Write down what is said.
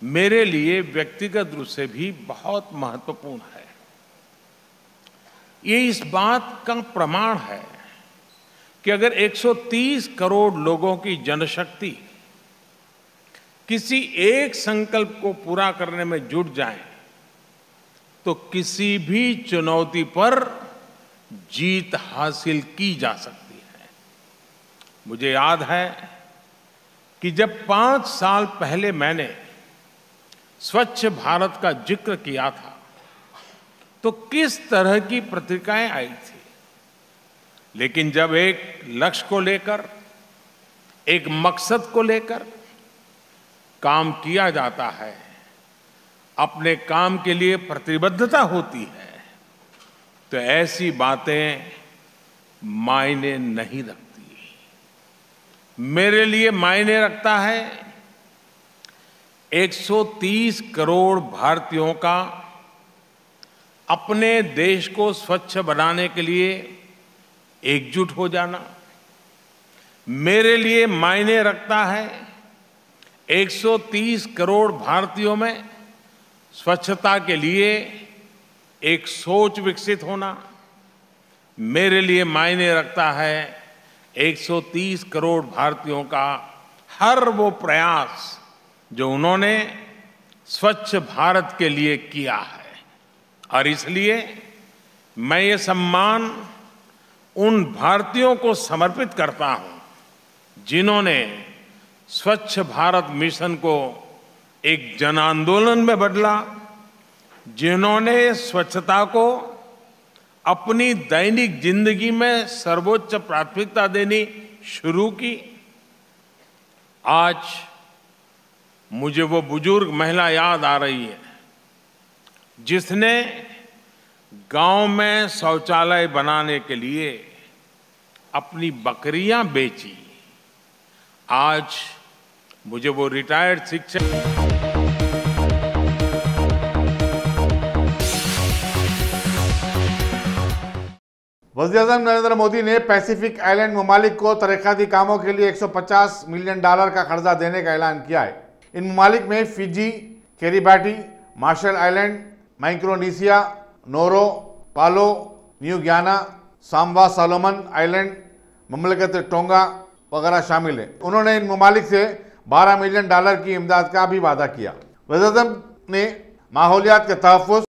मेरे लिए व्यक्तिगत रूप से भी बहुत महत्वपूर्ण है। ये इस बात का प्रमाण है कि अगर 130 करोड़ लोगों की जनशक्ति किसी एक संकल्प को पूरा करने में जुट जाए तो किसी भी चुनौती पर जीत हासिल की जा सकती है। मुझे याद है कि जब 5 साल पहले मैंने स्वच्छ भारत का जिक्र किया था तो किस तरह की प्रतिक्रियाएं आई थी, लेकिन जब एक लक्ष्य को लेकर, एक मकसद को लेकर काम किया जाता है, अपने काम के लिए प्रतिबद्धता होती है, तो ऐसी बातें मायने नहीं रखती। मेरे लिए मायने रखता है 130 करोड़ भारतीयों का अपने देश को स्वच्छ बनाने के लिए एकजुट हो जाना। मेरे लिए मायने रखता है 130 करोड़ भारतीयों में स्वच्छता के लिए एक सोच विकसित होना। मेरे लिए मायने रखता है 130 करोड़ भारतीयों का हर वो प्रयास जो उन्होंने स्वच्छ भारत के लिए किया है। और इसलिए मैं ये सम्मान उन भारतीयों को समर्पित करता हूं जिन्होंने स्वच्छ भारत मिशन को एक जन आंदोलन में बदला, जिन्होंने स्वच्छता को अपनी दैनिक जिंदगी में सर्वोच्च प्राथमिकता देनी शुरू की। आज मुझे वो बुजुर्ग महिला याद आ रही है जिसने गांव में शौचालय बनाने के लिए अपनी बकरियां बेची। आज मुझे वो रिटायर्ड शिक्षक वज़ीर-ए-आज़म नरेंद्र मोदी ने पैसिफिक आइलैंड ममालिक को तरक्याती कामों के लिए $150 मिलियन का कर्जा देने का ऐलान किया है। इन ममालिक में Fiji, Kiribati, Marshall island, Micronesia, Nauru, Palau, New Guinea, सांबा सोलोमन आइलैंड, ममलकत टोंगा वगैरह शामिल है। उन्होंने इन ममालिक से $12 मिलियन की इमदाद का भी वादा किया। वज़ीर-ए-आज़म ने माहौलियात के तहफ़्फ़ुज़,